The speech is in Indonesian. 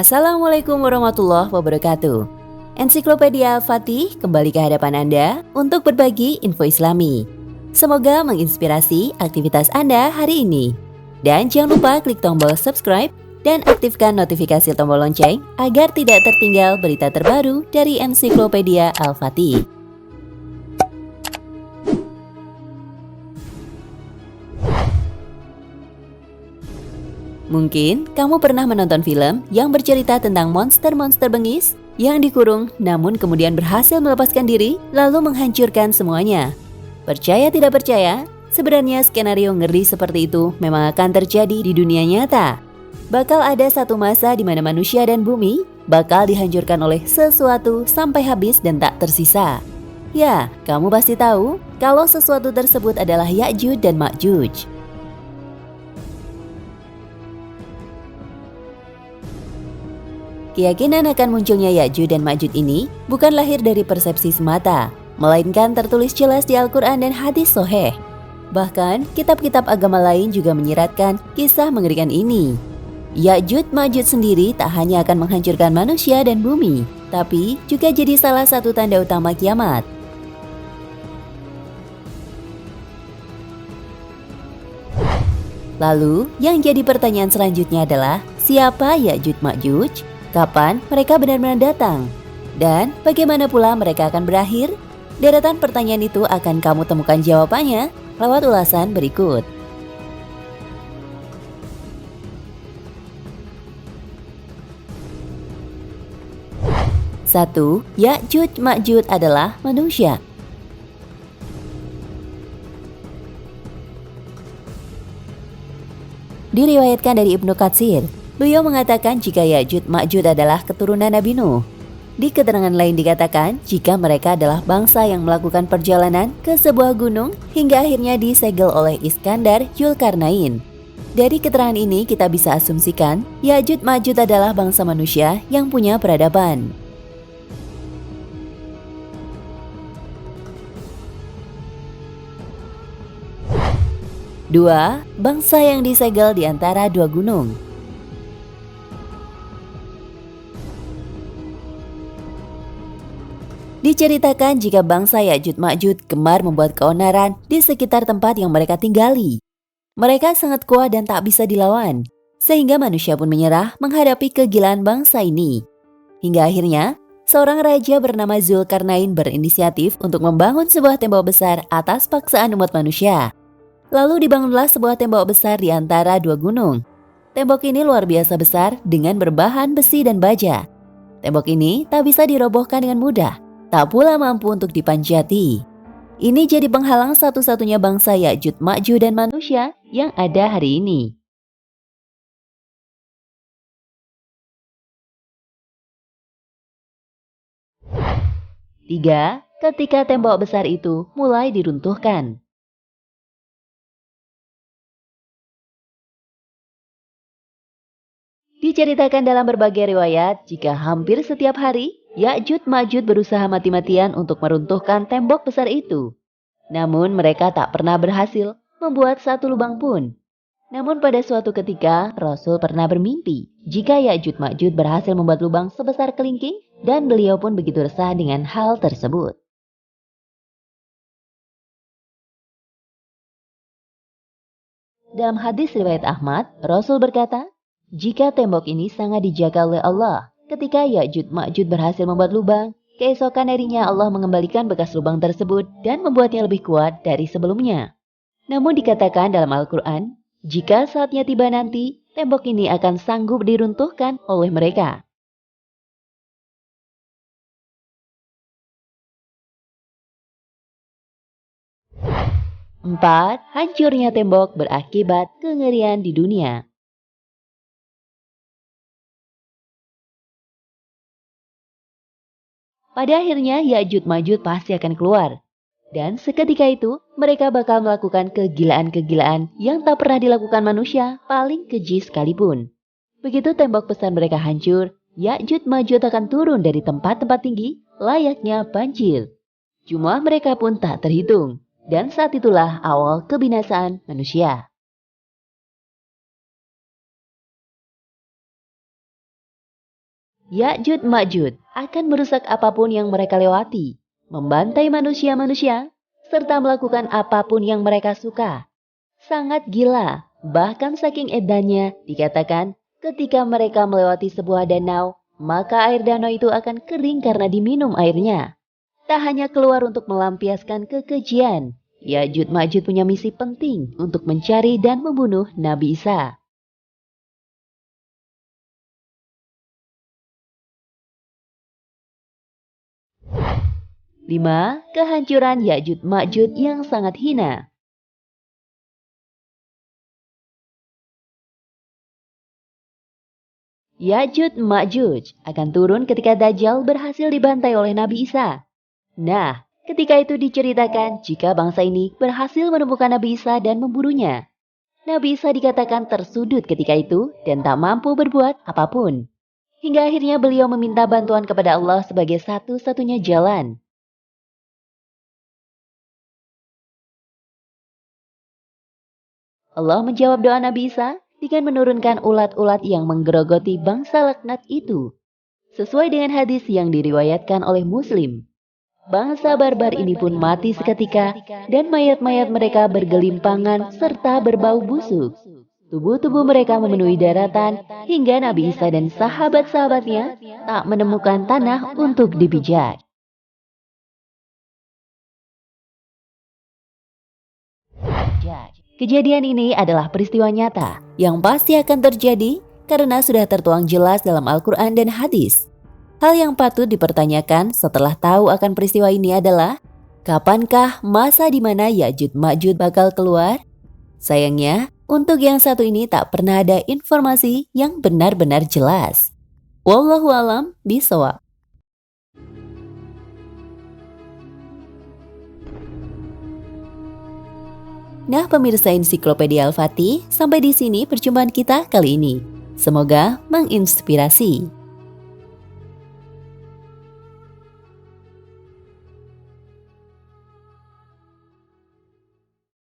Assalamualaikum warahmatullahi wabarakatuh. Ensiklopedia Al-Fatih kembali ke hadapan Anda untuk berbagi info Islami. Semoga menginspirasi aktivitas Anda hari ini. Dan jangan lupa klik tombol subscribe dan aktifkan notifikasi tombol lonceng agar tidak tertinggal berita terbaru dari Ensiklopedia Al-Fatih. Mungkin kamu pernah menonton film yang bercerita tentang monster-monster bengis yang dikurung namun kemudian berhasil melepaskan diri lalu menghancurkan semuanya. Percaya tidak percaya, sebenarnya skenario ngeri seperti itu memang akan terjadi di dunia nyata. Bakal ada satu masa di mana manusia dan bumi bakal dihancurkan oleh sesuatu sampai habis dan tak tersisa. Ya, kamu pasti tahu kalau sesuatu tersebut adalah Ya'juj dan Ma'juj. Keyakinan akan munculnya Ya'juj dan Ma'juj ini bukan lahir dari persepsi semata, melainkan tertulis jelas di Al-Quran dan hadis sahih. Bahkan, kitab-kitab agama lain juga menyiratkan kisah mengerikan ini. Ya'juj Ma'juj sendiri tak hanya akan menghancurkan manusia dan bumi, tapi juga jadi salah satu tanda utama kiamat. Lalu, yang jadi pertanyaan selanjutnya adalah, siapa Ya'juj Ma'juj? Kapan mereka benar-benar datang? Dan bagaimana pula mereka akan berakhir? Deretan pertanyaan itu akan kamu temukan jawabannya lewat ulasan berikut. Satu, Ya'juj Ma'juj adalah manusia. Diriwayatkan dari Ibnu Katsir, beliau mengatakan jika Ya'juj Ma'juj adalah keturunan Nabi Nuh. Di keterangan lain dikatakan jika mereka adalah bangsa yang melakukan perjalanan ke sebuah gunung hingga akhirnya disegel oleh Iskandar Dzulkarnain. Dari keterangan ini kita bisa asumsikan Ya'juj Ma'juj adalah bangsa manusia yang punya peradaban. Dua, bangsa yang disegel di antara dua gunung. Diceritakan jika bangsa Ya'juj Ma'juj gemar membuat keonaran di sekitar tempat yang mereka tinggali. Mereka sangat kuat dan tak bisa dilawan, sehingga manusia pun menyerah menghadapi kegilaan bangsa ini. Hingga akhirnya, seorang raja bernama Dzulkarnain berinisiatif untuk membangun sebuah tembok besar atas paksaan umat manusia. Lalu dibangunlah sebuah tembok besar di antara dua gunung. Tembok ini luar biasa besar dengan berbahan besi dan baja. Tembok ini tak bisa dirobohkan dengan mudah, tak pula mampu untuk dipanjati. Ini jadi penghalang satu-satunya bangsa Ya'juj Ma'juj dan manusia yang ada hari ini. Tiga, ketika tembok besar itu mulai diruntuhkan. Diceritakan dalam berbagai riwayat jika hampir setiap hari Ya'juj Ma'juj berusaha mati-matian untuk meruntuhkan tembok besar itu. Namun mereka tak pernah berhasil membuat satu lubang pun. Namun pada suatu ketika Rasul pernah bermimpi jika Ya'juj Ma'juj berhasil membuat lubang sebesar kelingking dan beliau pun begitu resah dengan hal tersebut. Dalam hadis riwayat Ahmad, Rasul berkata, jika tembok ini sangat dijaga oleh Allah, ketika Ya'juj Ma'juj berhasil membuat lubang, keesokan harinya Allah mengembalikan bekas lubang tersebut dan membuatnya lebih kuat dari sebelumnya. Namun dikatakan dalam Al-Quran, jika saatnya tiba nanti, tembok ini akan sanggup diruntuhkan oleh mereka. 4. Hancurnya tembok berakibat kengerian di dunia. Pada akhirnya Ya'juj Ma'juj pasti akan keluar. Dan seketika itu mereka bakal melakukan kegilaan-kegilaan yang tak pernah dilakukan manusia paling keji sekalipun. Begitu tembok besar mereka hancur, Ya'juj Ma'juj akan turun dari tempat-tempat tinggi layaknya banjir. Jumlah mereka pun tak terhitung. Dan saat itulah awal kebinasaan manusia. Ya'jud Ma'jud akan merusak apapun yang mereka lewati, membantai manusia-manusia, serta melakukan apapun yang mereka suka. Sangat gila, bahkan saking edannya dikatakan ketika mereka melewati sebuah danau, maka air danau itu akan kering karena diminum airnya. Tak hanya keluar untuk melampiaskan kekejian, Ya'jud Ma'jud punya misi penting untuk mencari dan membunuh Nabi Isa. 5. Kehancuran Ya'jud Ma'jud yang sangat hina. Ya'jud Ma'jud akan turun ketika Dajjal berhasil dibantai oleh Nabi Isa. Nah, ketika itu diceritakan jika bangsa ini berhasil menemukan Nabi Isa dan membunuhnya. Nabi Isa dikatakan tersudut ketika itu dan tak mampu berbuat apapun. Hingga akhirnya beliau meminta bantuan kepada Allah sebagai satu-satunya jalan. Allah menjawab doa Nabi Isa dengan menurunkan ulat-ulat yang menggerogoti bangsa laknat itu. Sesuai dengan hadis yang diriwayatkan oleh Muslim. Bangsa barbar ini pun mati seketika dan mayat-mayat mereka bergelimpangan serta berbau busuk. Tubuh-tubuh mereka memenuhi daratan hingga Nabi Isa dan sahabat-sahabatnya tak menemukan tanah untuk dipijak. Kejadian ini adalah peristiwa nyata yang pasti akan terjadi karena sudah tertuang jelas dalam Al-Quran dan hadis. Hal yang patut dipertanyakan setelah tahu akan peristiwa ini adalah, kapankah masa di mana Ya'jud Ma'jud bakal keluar? Sayangnya, untuk yang satu ini tak pernah ada informasi yang benar-benar jelas. Wallahu a'lam bishawab. Nah, pemirsa Ensiklopedia Al-Fatih, sampai di sini perjumpaan kita kali ini. Semoga menginspirasi.